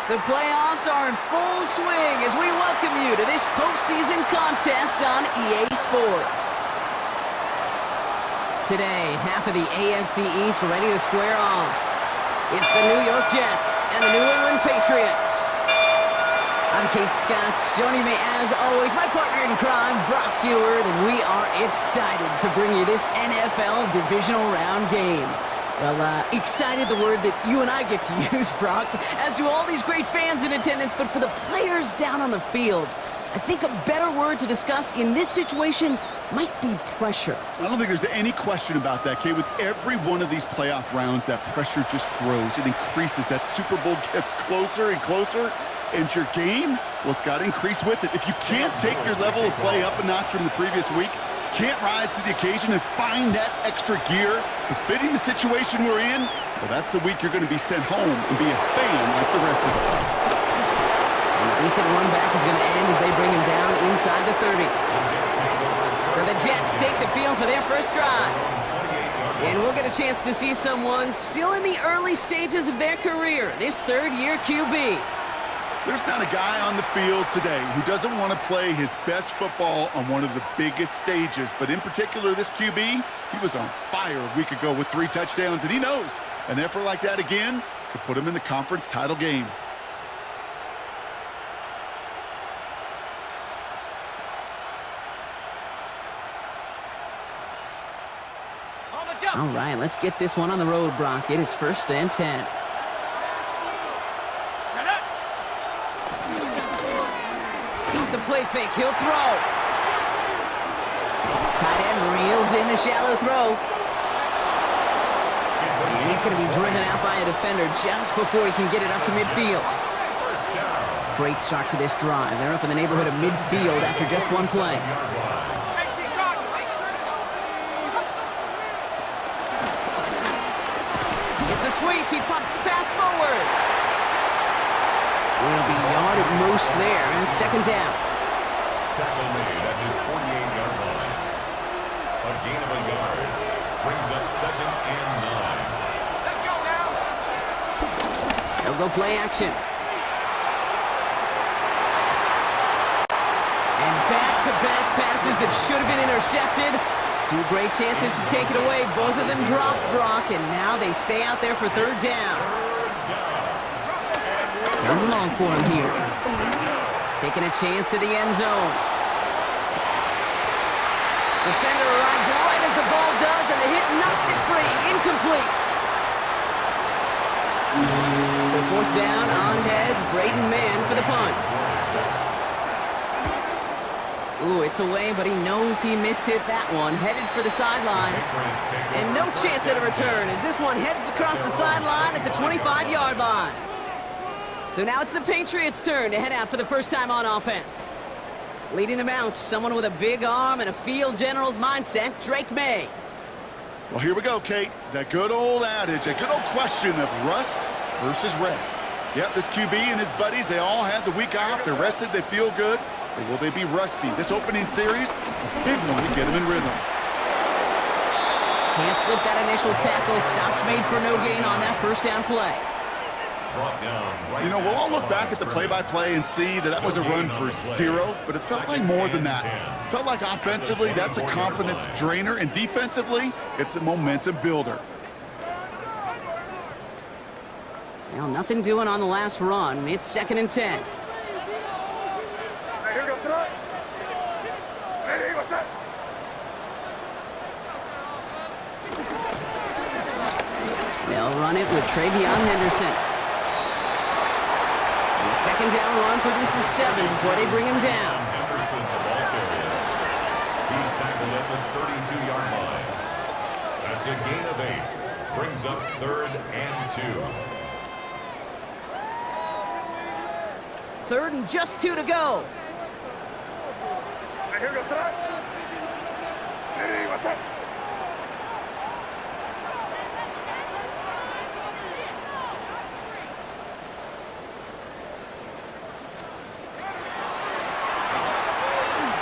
The playoffs are in full swing as we welcome you to this postseason contest on EA Sports. Today, half of the AFC East ready to square off. It's the New York Jets and the New England Patriots. I'm Kate Scott, joining me as always, my partner in crime, Brock Heward, and we are excited to bring you this NFL Divisional Round game. Well, excited the word that you and I get to use, Brock, as do all these great fans in attendance, but for the players down on the field, I think a better word to discuss in this situation might be pressure. I don't think there's any question about that, Kate. With every one of these playoff rounds, that pressure just grows. It increases. That Super Bowl gets closer and closer, and your game, well, it's got to increase with it. If you can't take your level of play up a notch from the previous week, can't rise to the occasion and find that extra gear befitting the situation we're in, well, that's the week you're going to be sent home and be a fan like the rest of us. And a decent run back is going to end as they bring him down inside the 30. So the Jets take the field for their first drive. And we'll get a chance to see someone still in the early stages of their career, this third-year QB. There's not a guy on the field today who doesn't want to play his best football on one of the biggest stages. But in particular, this QB, he was on fire a week ago with 3 touchdowns, and he knows an effort like that again could put him in the conference title game. All right, let's get this one on the road, Brock. It is 1st and 10. The play fake, he'll throw. Tight end reels in the shallow throw. And he's going to be driven out by a defender just before he can get it up to midfield. Great start to this drive. They're up in the neighborhood of midfield after just one play. It's a sweep. He pops the pass forward. Will be yard at most there, and it's 2nd down. Tackle made at his 48-yard line. A gain of a yard brings up 2nd and 9. Let's go now. They'll go play action. And back-to-back passes that should have been intercepted. 2 great chances to take it away. Both of them dropped, Brock, and now they stay out there for 3rd down. Down long for him here. Taking a chance to the end zone. Defender arrives right as the ball does, and the hit knocks it free. Incomplete. So 4th down on heads. Braden Mann for the punt. Ooh, it's away, but he knows he mishit that one. Headed for the sideline. And no chance at a return as this one heads across the sideline at the 25-yard line. So now it's the Patriots' turn to head out for the first time on offense. Leading them out, someone with a big arm and a field general's mindset, Drake May. Well, here we go, Kate. That good old adage, that good old question of rust versus rest. Yep, this QB and his buddies, they all had the week off. They're rested, they feel good. Or will they be rusty? This opening series, a big one to get them in rhythm. Can't slip that initial tackle. Stops made for no gain on that 1st down play. You know, we'll all look back at the play-by-play and see that was a run for 0, but it felt like more than that. It felt like offensively, that's a confidence drainer, and defensively, it's a momentum builder. Well, nothing doing on the last run. It's 2nd and 10. They'll run it with Travion Henderson. 2nd down run produces 7 before they bring him down. Henderson, the ball carrier. He's tackled at the 32-yard line. That's a gain of 8. Brings up 3rd and 2. 3rd and just 2 to go.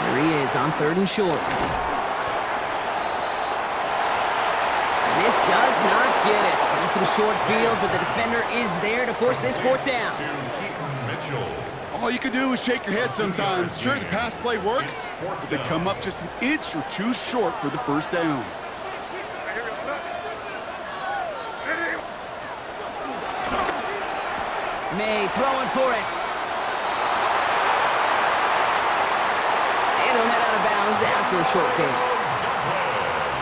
There he is on 3rd and short. And this just does not get it. Looking short field, but the defender is there to force this fourth down. All you can do is shake your head sometimes. Sure, the pass play works, but they come up just an inch or two short for the first down. May throwing for it. And he'll head out of bounds after a short gain.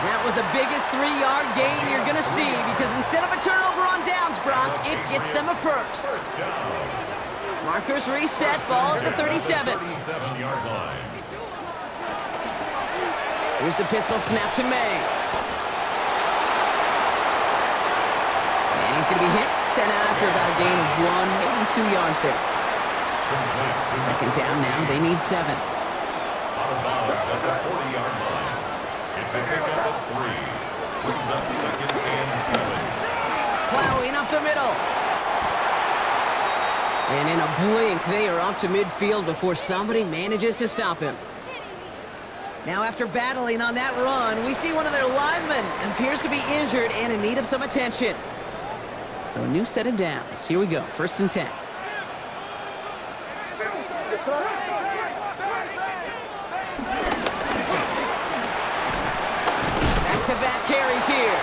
That was the biggest 3-yard gain you're going to see because instead of a turnover on downs, Brock, it gets them a first. Markers reset, ball at the 37. Here's the pistol snap to May. And he's going to be hit, sent out after about a gain of 1, maybe 2 yards there. Second down now, they need 7. Out of bounds at the 40-yard line. It's a pickup of 3. Brings up second and 7. Plowing up the middle. And in a blink, they are off to midfield before somebody manages to stop him. Now, after battling on that run, we see one of their linemen appears to be injured and in need of some attention. So a new set of downs. Here we go, 1st and 10. Back-to-back carries here.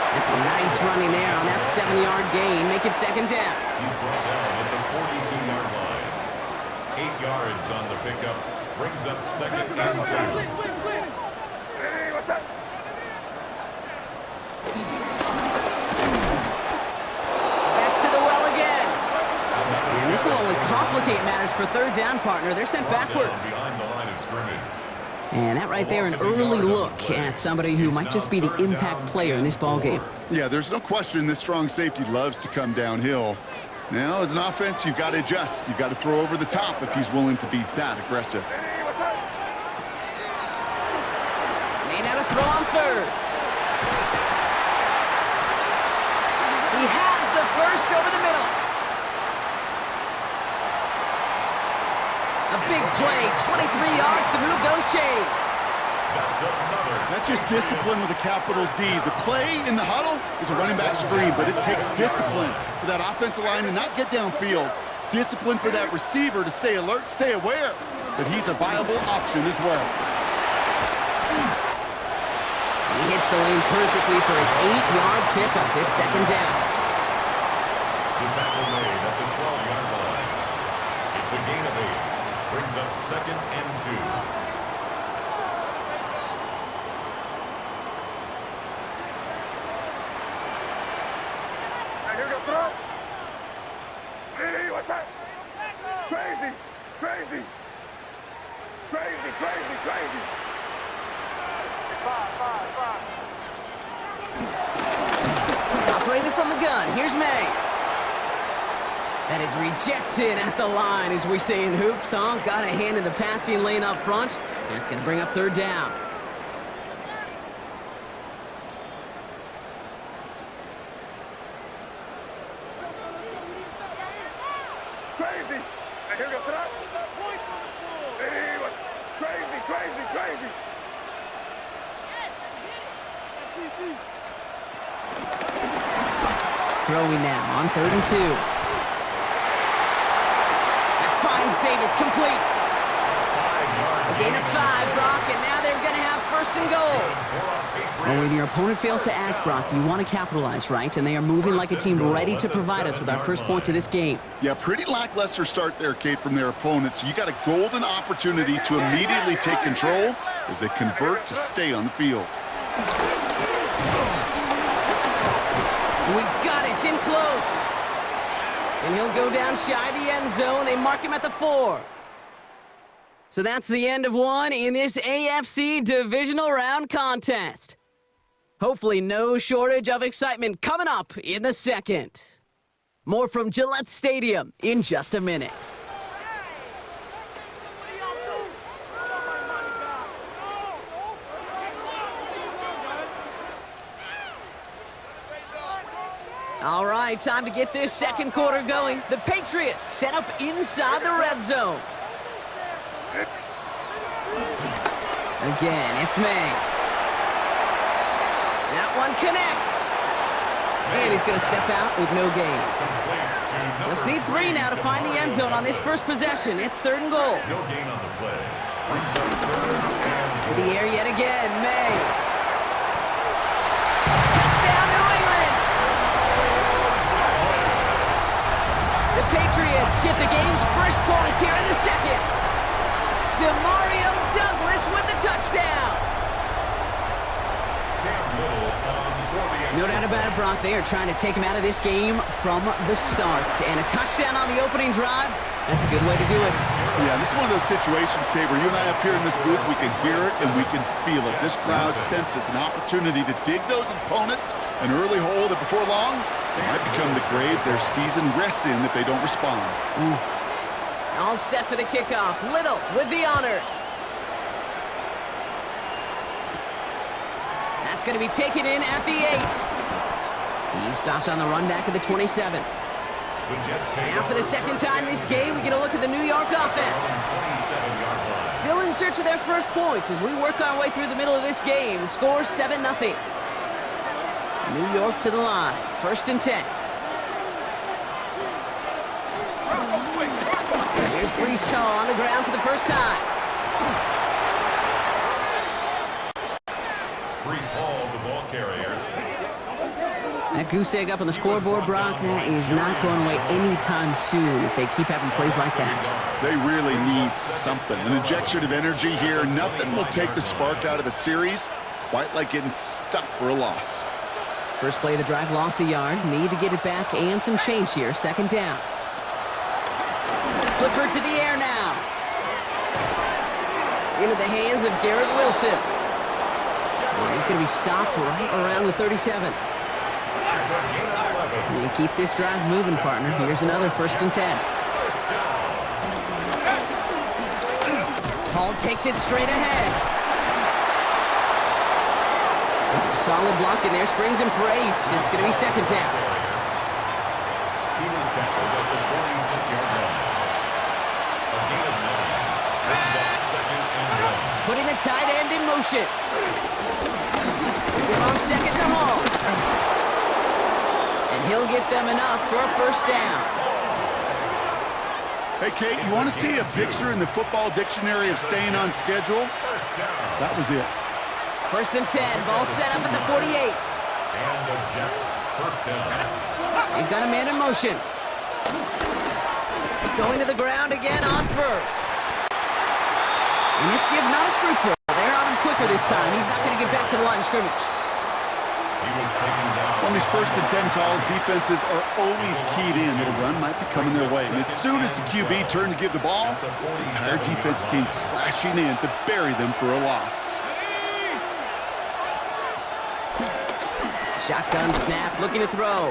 That's a nice running there on that 7-yard gain. Make it second down. He's brought down at the 42-yard line. 8 yards on the pickup. Brings up second and 2. Hey, what's up? Back to the well again. And this will only complicate matters for third down, partner. They're sent backwards. Behind the line of scrimmage. And that right there, an early look at somebody who might just be the impact player in this ballgame. Yeah, there's no question this strong safety loves to come downhill. Now, as an offense, you've got to adjust. You've got to throw over the top if he's willing to be that aggressive. Made out a throw on third. He has the first over the middle. A big play, 23 yards to move those chains. That's just discipline with a capital D. The play in the huddle is a running back screen, but it takes discipline for that offensive line to not get downfield. Discipline for that receiver to stay alert, stay aware that he's a viable option as well. He hits the lane perfectly for an 8-yard pickup. It's second down. The tackle made at the 12-yard line. It's a gain of 8. Brings up second and 2. Here we go, throw. Hey, what's that? Crazy, crazy. Crazy, crazy, crazy. 5. Operated from the gun. Here's May. That is rejected at the line, as we say in hoops, huh? Got a hand in the passing lane up front. That's going to bring up third down. Crazy. Hey, here we go, throw. Hey, what? Crazy, crazy, crazy. Throwing now on 3rd and 2. Finds Davis complete. A gain of 5, Brock, and now they're going to have 1st and goal. Well, when your opponent fails to act, Brock, you want to capitalize, right? And they are moving like a team ready to provide us with our first points of this game. Yeah, pretty lackluster start there, Kate, from their opponents. You got a golden opportunity to immediately take control as they convert to stay on the field. He's got it, it's in close. And he'll go down shy of the end zone. They mark him at the 4. So that's the end of one in this AFC Divisional Round contest. Hopefully no shortage of excitement coming up in the second. More from Gillette Stadium in just a minute. All right, time to get this second quarter going. The Patriots set up inside the red zone. Again, it's May. one connects. And he's going to step out with no gain. Just need 3 now to find the end zone on this first possession. It's 3rd and goal. No gain on the play. Brings up 3rd and To the air yet again, May. Touchdown, New England! The Patriots get the game's first points here in the second. Demario Douglas with the touchdown. No doubt about it, Brock. They are trying to take him out of this game from the start. And a touchdown on the opening drive, that's a good way to do it. Yeah, this is one of those situations, Kate, where you and I up here in this booth, we can hear it and we can feel it. This crowd senses an opportunity to dig those opponents an early hole that before long might become the grave their season rests in if they don't respond. All set for the kickoff. Little with the honors. That's going to be taken in at the 8. He's stopped on the run back at the 27. Now for the second time this game, we get a look at the New York offense. Still in search of their first points as we work our way through the middle of this game. The score 7-0. New York to the line. 1st and 10. Here's Breece Hall on the ground for the first time. Breece Hall, the ball carrier. That goose egg up on the scoreboard, Brock, that is not going away anytime soon if they keep having plays like that. They really need something. An injection of energy here. Nothing will take the spark out of a series quite like getting stuck for a loss. First play of the drive, lost a yard. Need to get it back and some change here. 2nd down. Clifford to the air now. Into the hands of Garrett Wilson. And he's going to be stopped right around the 37. You keep this drive moving, partner. Here's another 1st and 10. Hall takes it straight ahead. Solid block in there, springs him for 8. It's going to be 2nd down. He was tackled at the 46-yard line. A gain of 9. Brings up 2nd and 1. Putting the tight end in motion. Give on 2nd to Hall. And he'll get them enough for a 1st down. Hey, Kate, you want to see a picture in the football dictionary of staying on schedule? That was it. 1st and 10, ball set up at the 48. And the Jets, 1st down. They've got a man in motion. Going to the ground again on 1st. And this give not as fruitful. They're on him quicker this time. He's not going to get back to the line of scrimmage. He was taken down. On these 1st and 10 calls, defenses are always keyed in that a run might be coming their way. And as soon as the QB turned to give the ball, the entire defense came crashing in to bury them for a loss. Shotgun snap, looking to throw.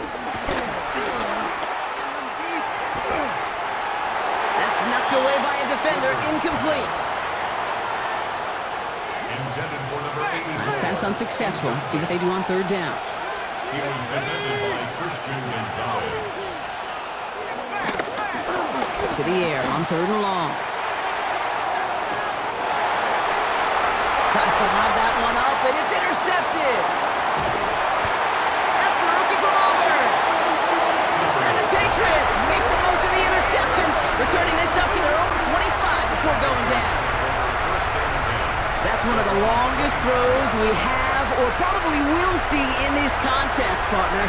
That's knocked away by a defender, incomplete. Intended for number 8. Last pass unsuccessful. Let's see what they do on 3rd down. He was defended by Christian Gonzalez. To the air on 3rd and long. Tries to lob that one up, and it's intercepted. That's the rookie from Auburn. And the Patriots make the most of the interception, returning this up to their own 25 before going down. That's one of the longest throws we have or probably will see in this contest, partner.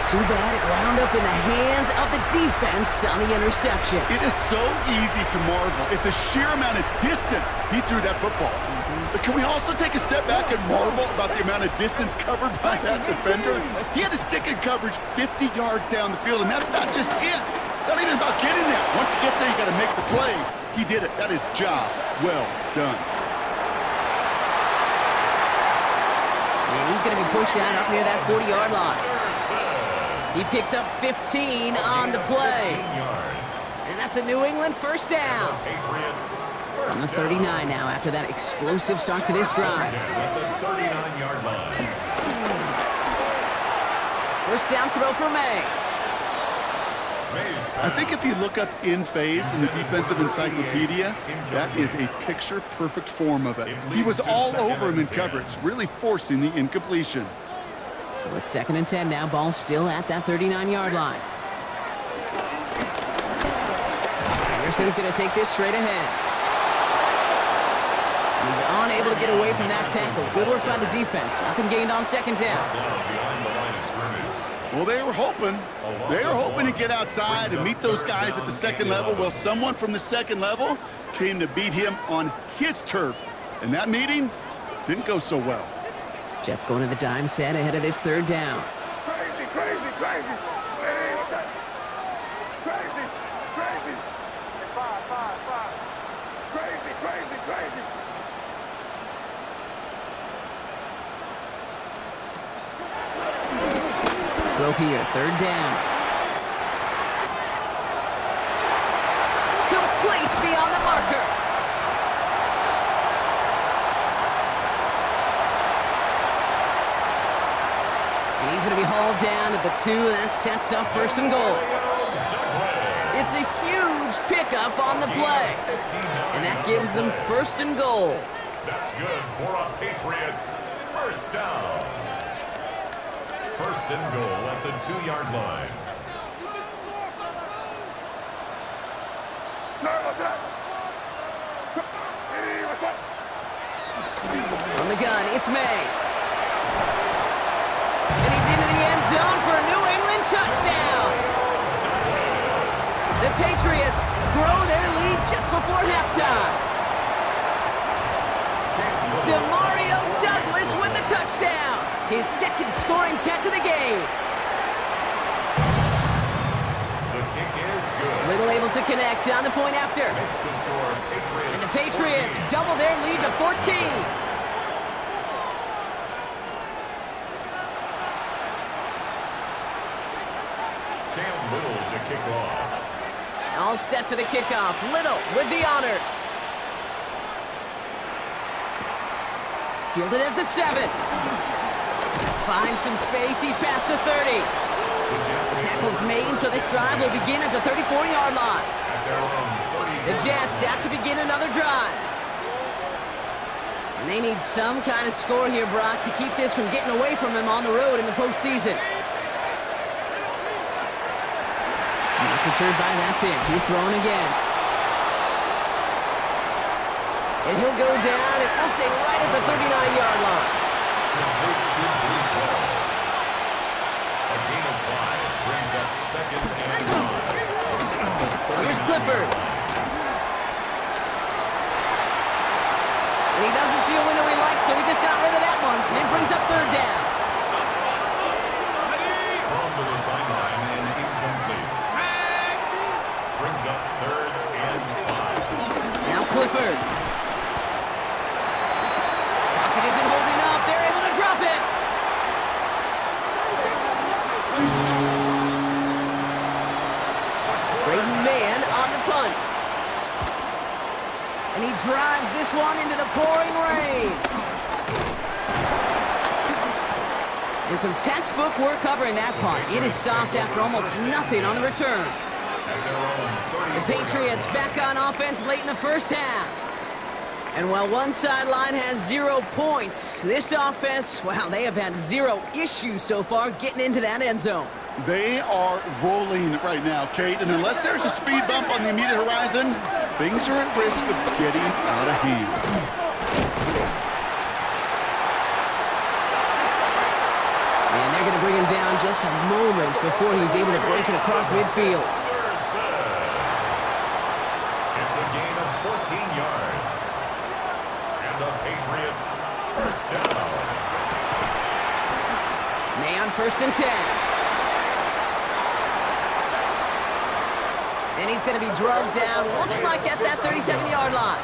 Too bad it wound up in the hands of the defense on the interception. It is so easy to marvel at the sheer amount of distance he threw that football. But can we also take a step back and marvel about the amount of distance covered by that defender? He had to stick in coverage 50 yards down the field, and that's not just it. It's not even about getting there. Once you get there, you got to make the play. He did it. That is job well done. And he's going to be pushed down up near that 40-yard line. He picks up 15 on the play. And that's a New England 1st down. On the 39 now after that explosive start to this drive. At the 39-yard line. 1st down throw for May. I think if you look up in phase in the defensive encyclopedia, that is a picture-perfect form of it. He was all over him in coverage, really forcing the incompletion. So it's 2nd and 10 now. Ball still at that 39-yard line. Anderson's going to take this straight ahead. He's unable to get away from that tackle. Good work by the defense. Nothing gained on 2nd down. Well, they were hoping. They were hoping to get outside and meet those guys at the 2nd level. Well, someone from the 2nd level came to beat him on his turf. And that meeting didn't go so well. Jets going to the dime set ahead of this 3rd down. Crazy, crazy, crazy. Hey, what's that? Crazy, crazy. Five. Crazy, crazy, crazy. Throw here, 3rd down. Complete beyond the marker. And he's going to be hauled down at the 2. That sets up 1st and goal. It's a huge pickup on the play. And that gives them 1st and goal. That's good for a Patriots 1st down. 1st and goal at the 2-yard line. No, what's that? Hey, what's that? On the gun, it's May. And he's into the end zone for a New England touchdown. The Patriots grow their lead just before halftime. Demario Douglas with the touchdown. His 2nd scoring catch of the game. The kick is good. Little able to connect on the point after. Makes the score Patriots. And the Patriots double their lead to 14. Cam Little to kick off. All set for the kickoff. Little with the honors. Fielded at the 7. Finds some space. He's past the 30. The tackle's made, so this drive will begin at the 34-yard line. The Jets out to begin another drive. And they need some kind of score here, Brock, to keep this from getting away from him on the road in the postseason. Not deterred by that pick. He's throwing again. And he'll go down, and we'll say right at the 39-yard line. A gain of 5 brings up 2nd and 9. Here's Clifford. And he doesn't see a window he likes, so he just got rid of that one. And it brings up 3rd down. Thrown to the sideline and incomplete. Brings up 3rd and 5. Now Clifford. Pocket isn't holding up. They're able to drop it. Great man on the punt. And he drives this one into the pouring rain. And some textbook work covering that punt. It is stopped after almost nothing on the return. The Patriots back on offense late in the 1st half. And while one sideline has 0 points, this offense, well, they have had 0 issues so far getting into that end zone. They are rolling right now, Kate, and unless there's a speed bump on the immediate horizon, things are at risk of getting out of hand. And they're going to bring him down just a moment before he's able to break it across midfield. It's a gain of 14 yards. And the Patriots 1st down. May on 1st and 10. And he's going to be drugged down, looks like at that 37-yard line.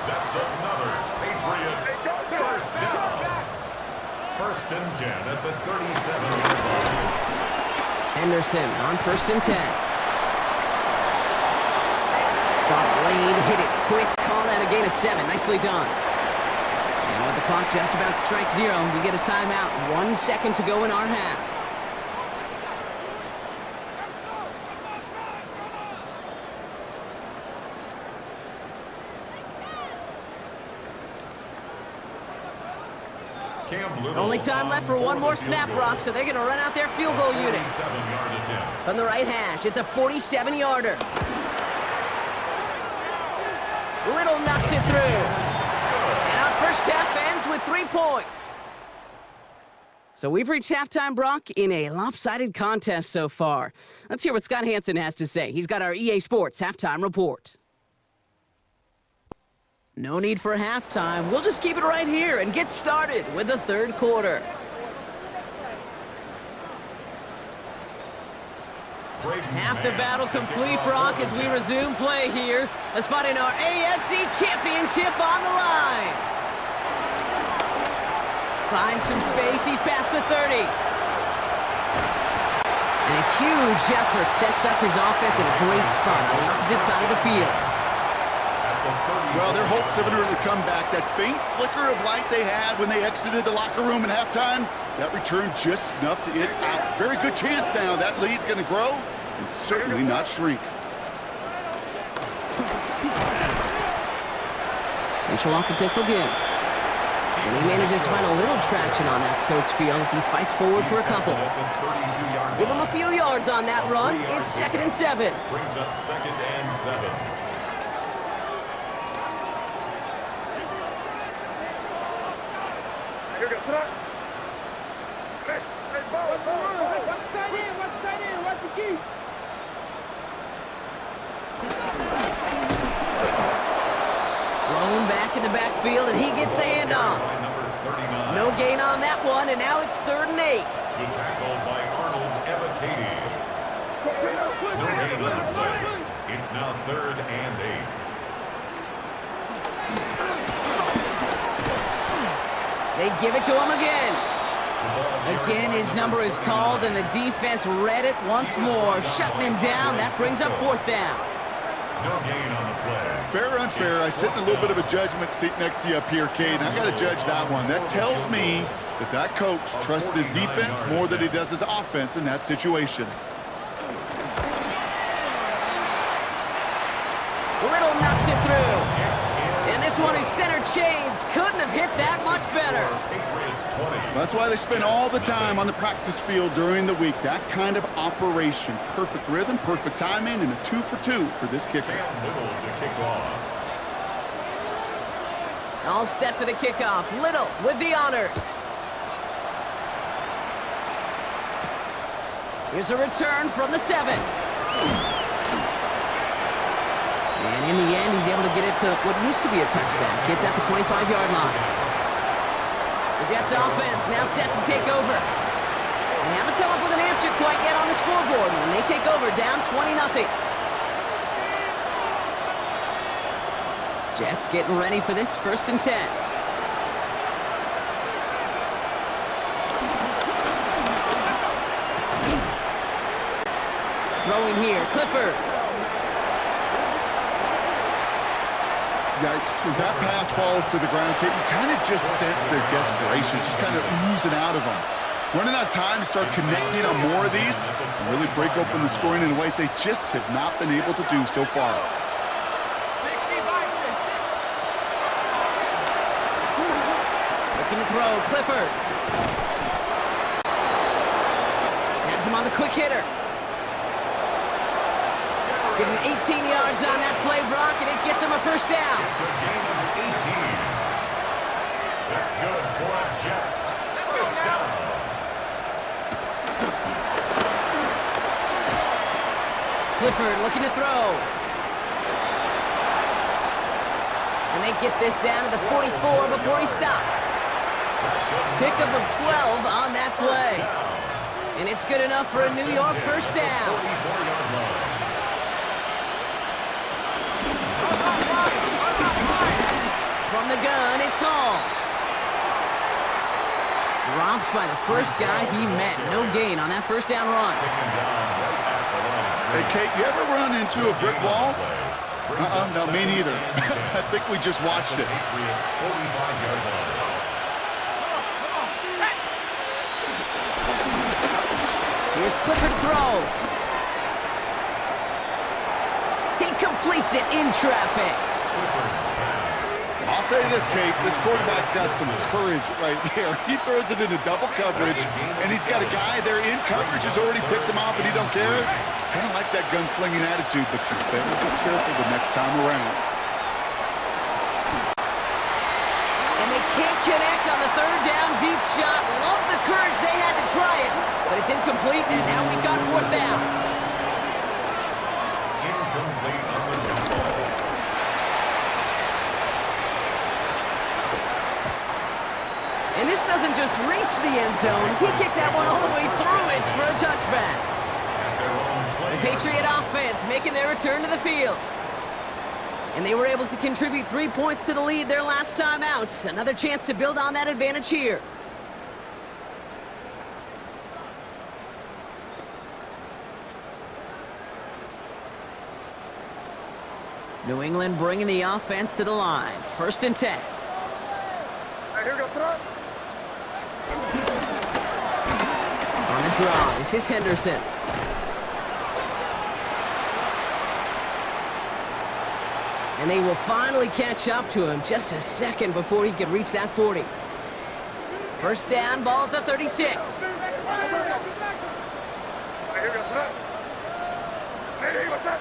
That's another Patriots 1st down. 1st and 10 at the 37-yard line. Henderson on 1st and 10. Saw the lane, hit it quick, call that a gain of 7. Nicely done. And with the clock just about to strike 0, we get a timeout. 1 second to go in our half. Cam Cam Little Only time left for one more snap, Brock, so they're going to run out their field goal unit. 47-yard attempt. From the right hash, it's a 47-yarder. Little knocks it through. And our first half ends with 3 points. So we've reached halftime, Brock, in a lopsided contest so far. Let's hear what Scott Hansen has to say. He's got our EA Sports halftime report. No need for halftime. We'll just keep it right here and get started with the third quarter. Half the battle complete, Brock, as we resume play here. A spot in our AFC Championship on the line. Finds some space. He's past the 30. And a huge effort sets up his offense in a great spot on the opposite side of the field. Well, their hopes of an early comeback, that faint flicker of light they had when they exited the locker room at halftime, that return just snuffed it out. Very good chance now. That lead's going to grow and certainly not shrink. Mitchell off the pistol give. And he manages to find a little traction on that soaked field as he fights forward for a couple. Give him a few yards on that run. It's 2nd and 7. Brings up 2nd and 7. Here goes Sinat. Hey, ball. Watch tight end. Watch the key. Blown back in the backfield, and he gets the handoff. No gain on that one, and now it's 3rd and 8. The tackle by Arnold Ebiketie. No gain on the play. It's now 3rd and 8. They give it to him again. Again, his number is called, and the defense read it once more, shutting him down. That brings up 4th down. No gain on the play. Fair or unfair, I sit in a little bit of a judgment seat next to you up here, Cade, and I got to judge that one. That tells me that that coach trusts his defense more than he does his offense in that situation. Little knocks it through. And this one is center chains. Couldn't have hit that much better. That's why they spend all the time on the practice field during the week. That kind of operation. Perfect rhythm, perfect timing, and a 2 for 2 for this kicker. Cam Little to kick off. All set for the kickoff. Little with the honors. Here's a return from the 7. And in the end, he's able to get it to what used to be a touchback. It's at the 25-yard line. The Jets offense now set to take over. They haven't come up with an answer quite yet on the scoreboard when they take over down 20-0. Jets getting ready for this 1st and 10. Throwing here, Clifford. Yikes, as that pass falls to the ground, Kate, you kind of just sense their desperation, just kind of oozing out of them. Running out of time to start connecting on more of these and really break open the scoring in a way they just have not been able to do so far. Looking to throw, Clifford. Has him on the quick hitter. Give him 18 yards on that play, Brock, and it gets him a 1st down. It's a gain of 18. That's good for our Jets. First down. Clifford looking to throw. And they get this down to the 44 before he stopped. Pickup of 12 on that play. And it's good enough for a New York 1st down. 44-yard line. From the gun, it's Hall. Dropped by the first guy he met. No gain on that 1st down run. Hey, Kate, you ever run into a brick wall? No, me neither. I think we just watched it. Here's Clifford to throw. He completes it in traffic. I'll say this, Kate, this quarterback's got some courage right there. He throws it into double coverage, and he's got a guy there in coverage who's already picked him off, and he don't care. Kind of like that gunslinging attitude, but you better be careful the next time around. And they can't connect on the third down deep shot. Love the courage they had to try it, but it's incomplete, and now we've got fourth down. Incomplete on the jump ball. And this doesn't just reach the end zone. He kicked that one all the way through it for a touchback. The Patriot offense making their return to the field. And they were able to contribute 3 points to the lead their last time out. Another chance to build on that advantage here. New England bringing the offense to the line. 1st and 10. Here we go, throw. On the draw, this is Henderson. And they will finally catch up to him just a second before he could reach that 40. 1st down, ball at the 36. Here we go, throw. Hey, what's up?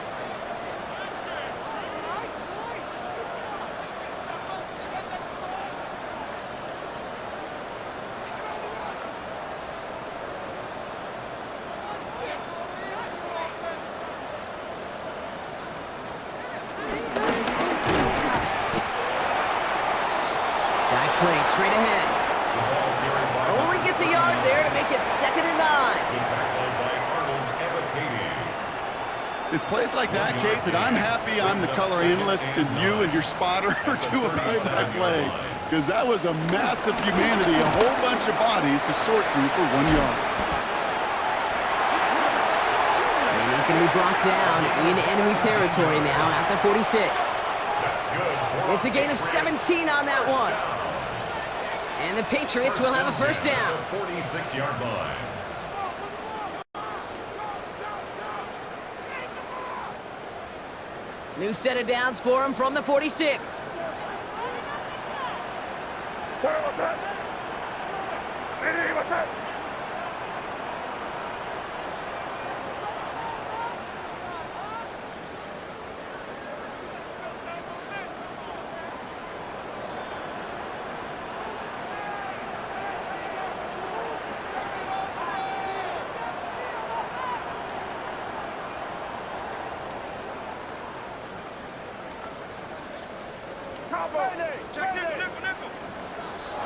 Play straight ahead. Only gets a yard there to make it 2nd and 9. It's plays like that, Kate, that I'm happy I'm the color analyst and you and your spotter do a play-by-play. Because that was a massive humanity, a whole bunch of bodies to sort through for 1 yard. And he's going to be brought down in enemy territory now at the 46. It's a gain of 17 on that one. And the Patriots will have a 1st down. 46-yard line. New set of downs for him from the 46. What's up? Hey, what's up?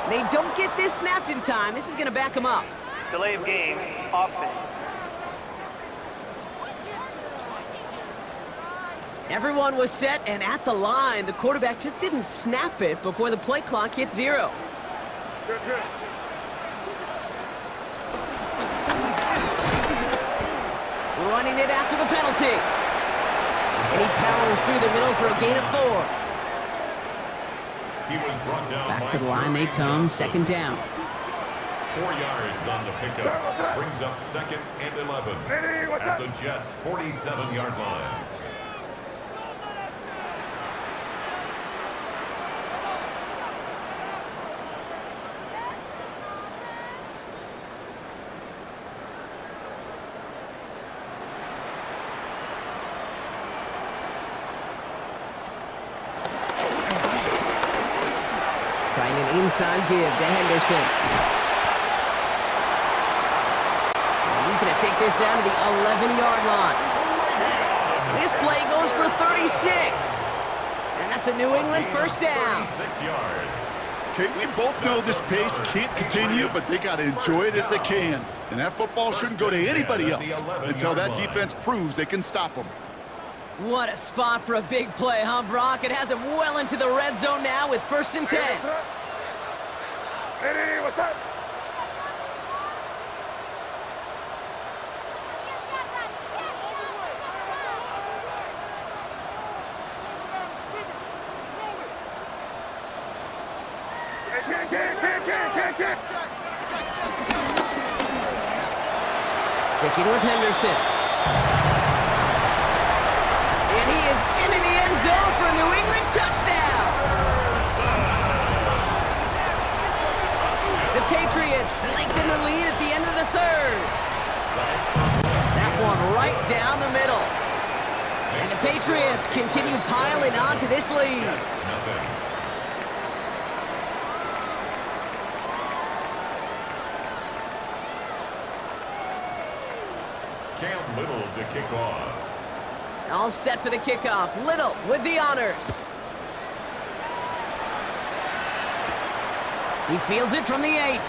They don't get this snapped in time. This is going to back them up. Delay of game, offense. Everyone was set and at the line. The quarterback just didn't snap it before the play clock hit 0. Good. Running it after the penalty. And he powers through the middle for a gain of 4. He was brought down. Back to the line they come, 2nd down. 4 yards on the pickup. Brings up 2nd and 11. Hey, what's At up? the Jets' 47-yard line. Trying an inside give to Henderson. And he's going to take this down to the 11-yard line. This play goes for 36. And that's a New England 1st down. 36 yards. Okay, we both know this pace can't continue, but they got to enjoy it as they can. And that football shouldn't go to anybody else until that defense proves they can stop them. What a spot for a big play, huh, Brock? It has him well into the red zone now with 1st and 10. Hey, what's up? Sticking with Henderson. And he is into the end zone for a New England touchdown. Patriots lengthen the lead at the end of the third. That one right down the middle. And the Patriots continue piling on to this lead. Cam Little to kick off. All set for the kickoff. Little with the honors. He fields it from the 8.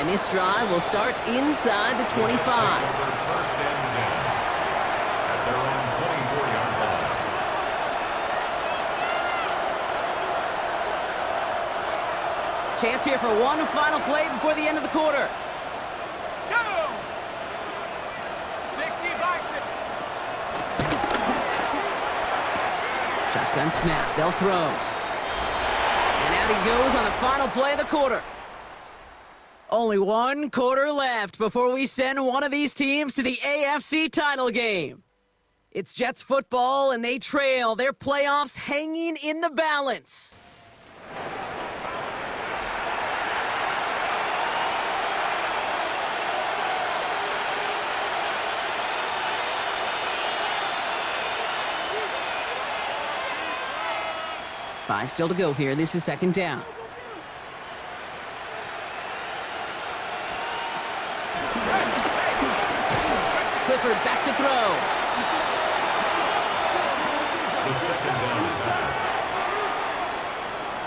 And this drive will start inside the 25. First and 10 at their own 24-yard line. Chance here for one final play before the end of the quarter. Go! 60 bicep. Shotgun snap. They'll throw. And out he goes on the final play of the quarter. Only one quarter left before we send one of these teams to the AFC title game. It's Jets football, and they trail their playoffs hanging in the balance. Five still to go here. This is second down. Clifford back to throw. The second down pass.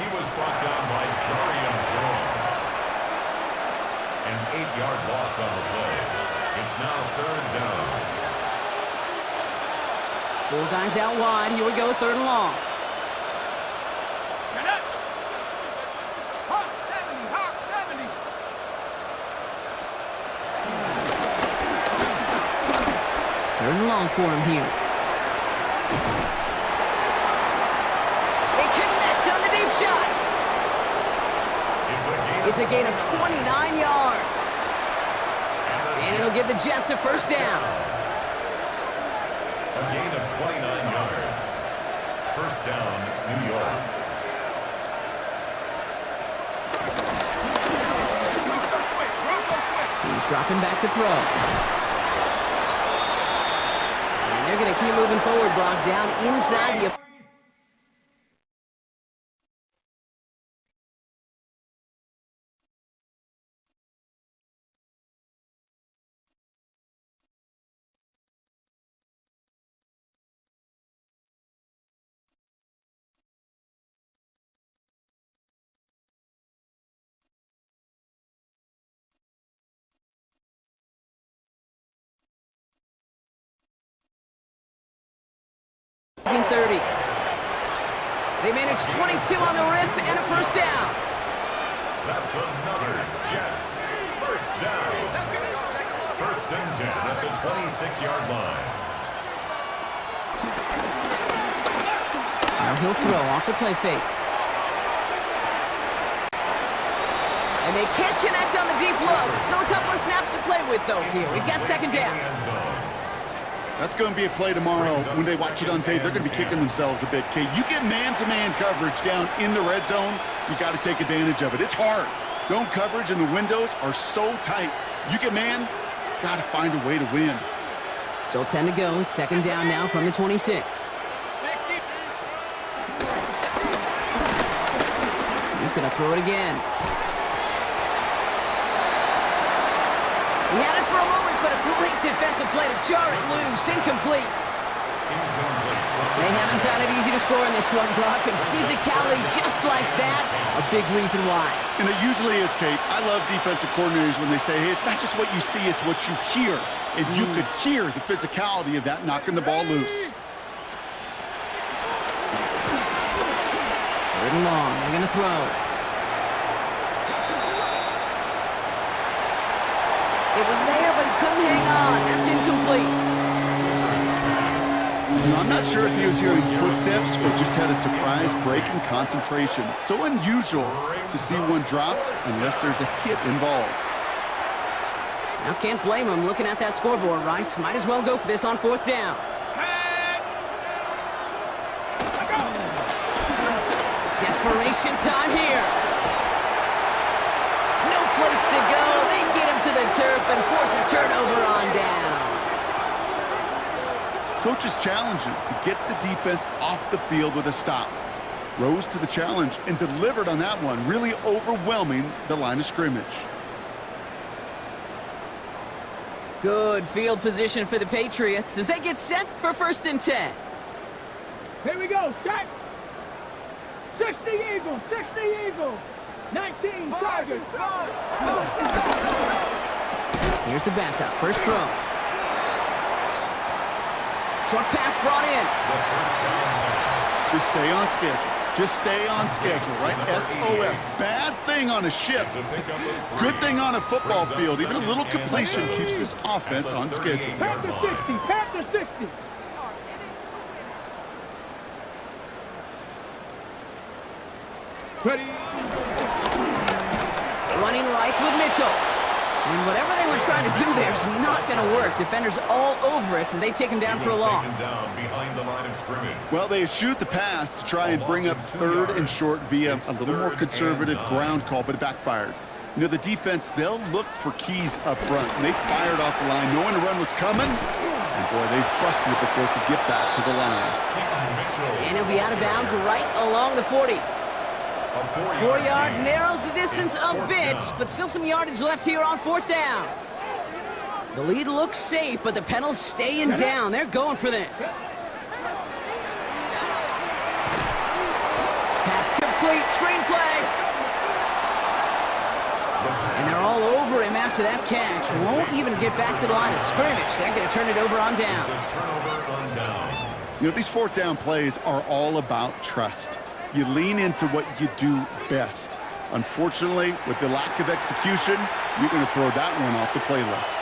He was brought down by Jarian Jones. An 8-yard loss on the play. It's now third down. 4 guys out wide. Here we go, third and long. Hawk 70, Hawk 70. Third and long for him here. They connect on the deep shot. It's a gain of 29 yards. And it'll give the Jets a first down. A gain of 29 yards. First down, New York. He's dropping back to throw. And they're going to keep moving forward, Brock, down inside the... in 30. They managed 22 on the rip and a first down. That's another Jets first down. First and 10 at the 26-yard line. Now he'll throw off the play fake. And they can't connect on the deep low. Still a couple of snaps to play with, though, here. We've got second down. That's going to be a play tomorrow. When they watch it on tape, they're going to be kicking themselves a bit. Okay, you get man-to-man coverage down in the red zone, you got to take advantage of it. It's hard. Zone coverage and the windows are so tight. You get man, got to find a way to win. Still 10 to go. It's second down now from the 26. 60. He's going to throw it again. He had it for a moment, but a great defensive play to jar it loose. Incomplete. They haven't found it easy to score in this one, Brock, and physicality just like that, a big reason why. And it usually is, Kate. I love defensive coordinators when they say, hey, it's not just what you see, it's what you hear. And you could hear the physicality of that knocking the ball loose. Third and long. They're going to throw. It was there, but he couldn't hang on. That's incomplete. I'm not sure if he was hearing footsteps or just had a surprise break in concentration. So unusual to see one dropped unless there's a hit involved. Now can't blame him looking at that scoreboard, right? Might as well go for this on fourth down. Desperation time here. No the turf and force a turnover on downs. Coach's challenges to get the defense off the field with a stop. Rose to the challenge and delivered on that one, really overwhelming the line of scrimmage. Good field position for the Patriots as they get set for 1st and 10. Here we go, set. 60 Eagles, 60 Eagles. 19 Tigers. Here's the backup, first throw. Short pass brought in. Just stay on schedule. Just stay on schedule, right? SOS. Bad thing on a ship. Good thing on a football field. Even a little completion keeps this offense on schedule. Panther 60, Panther 60. Ready. Running right with Mitchell. And whatever they were trying to do there is not going to work. Defenders all over it as they take him down for a loss. Well, they eschewed the pass to try and bring up 3rd and short via a little more conservative ground call, but it backfired. You know, the defense, they'll look for keys up front. And they fired off the line knowing the run was coming. And boy, they busted it before it could get back to the line. And he'll be out of bounds right along the 40. 4 yards narrows the distance a bit, but still some yardage left here on 4th down. The lead looks safe, but the penalty's staying down. They're going for this. Pass complete, screenplay. And they're all over him after that catch. Won't even get back to the line of scrimmage. They're going to turn it over on downs. You know, these 4th down plays are all about trust. You lean into what you do best. Unfortunately, with the lack of execution, you're going to throw that one off the playlist.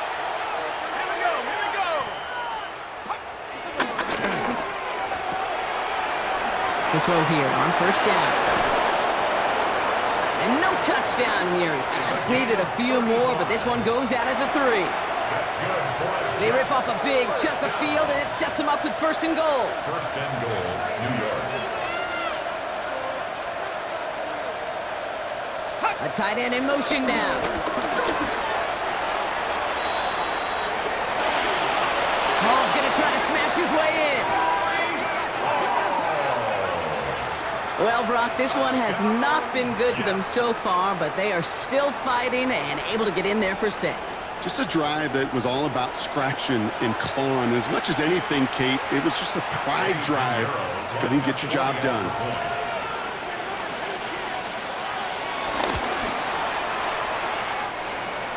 To throw here on 1st down. And no touchdown here. Just needed a few more, but this one goes out at the 3. They rip off a big chunk of field, and it sets them up with 1st and goal. 1st and goal, New York. A tight end in motion now. Hall's going to try to smash his way in. Well, Brock, this one has not been good to them so far, but they are still fighting and able to get in there for 6. Just a drive that was all about scratching and clawing. As much as anything, Kate, it was just a pride drive to go and get your job done.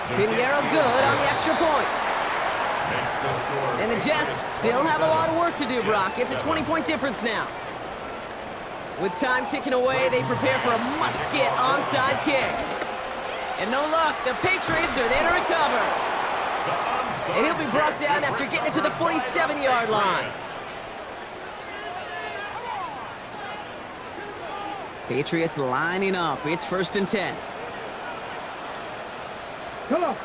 Pinheiro good on the extra point. And the Jets still have a lot of work to do, Brock. It's a 20-point difference now. With time ticking away, they prepare for a must-get onside kick. And no luck, the Patriots are there to recover. And he'll be brought down after getting it to the 47-yard line. Patriots lining up. It's 1st and 10. Come on.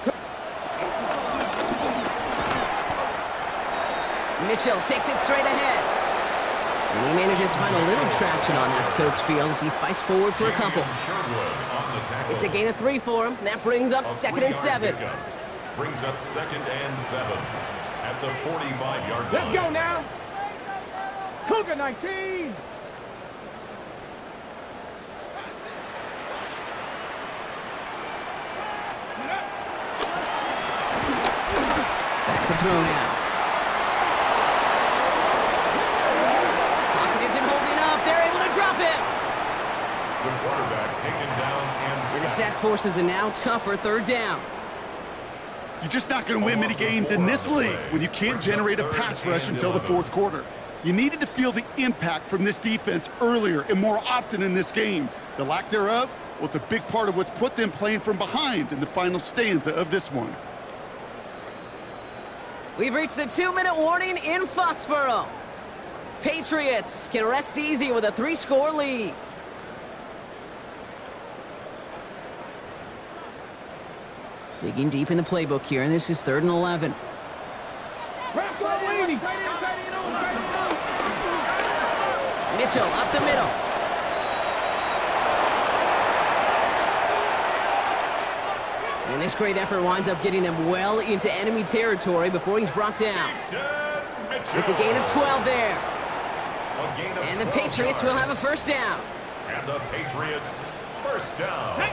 Mitchell takes it straight ahead. And he manages to find a little traction on that soaked field as he fights forward for a couple. It's a gain of 3 for him. That brings up 2nd and 7. Brings up 2nd and 7 at the 45-yard line. Let's go now. Cougar 19. Back to throw now. Pocket isn't holding up. They're able to drop him. The quarterback taken down And the sack forces a now tougher 3rd down. You're just not going to win many games in this league when you can't generate a pass rush until the 4th quarter. You needed to feel the impact from this defense earlier and more often in this game. The lack thereof, well, it's a big part of what's put them playing from behind in the final stanza of this one. We've reached the 2-minute warning in Foxborough. Patriots can rest easy with a 3-score lead. Digging deep in the playbook here, and this is 3rd and 11. Mitchell up the middle. And this great effort winds up getting him well into enemy territory before he's brought down. It's a gain of 12 there. And the Patriots will have a first down. And the Patriots, first down.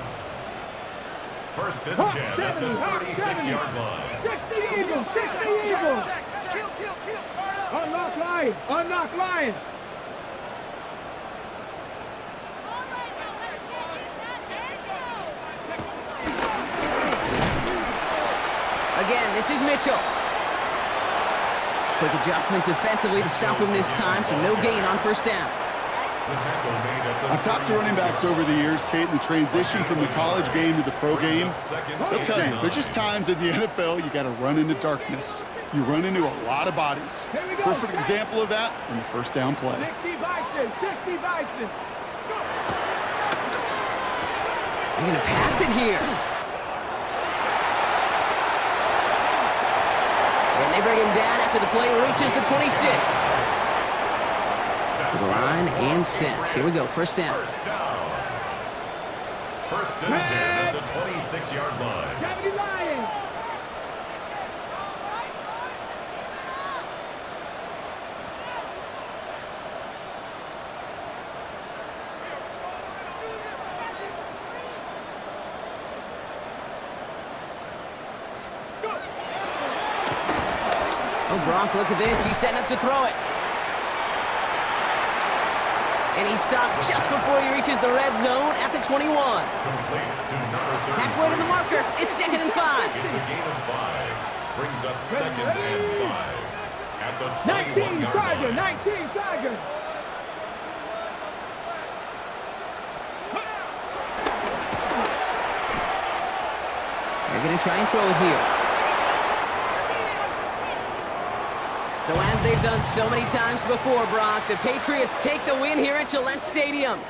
First and 10 at the 36-yard line. 60 Eagles, 60 Eagles. Unlock line, unlock line. Again, this is Mitchell. Quick adjustment defensively to stop him this time, so no gain on first down. I've talked to running backs over the years, Kate, the transition from the college game to the pro game. They'll tell you, there's just times in the NFL you got to run into darkness. You run into a lot of bodies. Perfect example of that in the first down play. 60 Bison, 60 Bison. They're going to pass it here. And they bring him down after the play reaches the 26. To the line and set. Here we go, first down. First and 10 at the 26-yard line. Deputy Lions. Oh, Gronk, look at this. He's setting up to throw it. And he's stopped just before he reaches the red zone at the 21. Halfway to the marker. It's 2nd and 5. It's a gain of 5. Brings up 2nd and 5. At the 19 21-yard Tiger, line. 19 Tiger. They're going to try and throw it here. So as they've done so many times before, Brock, the Patriots take the win here at Gillette Stadium.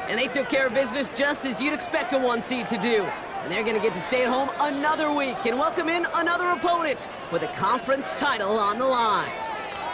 And they took care of business just as you'd expect a 1 seed to do. And they're going to get to stay at home another week and welcome in another opponent with a conference title on the line.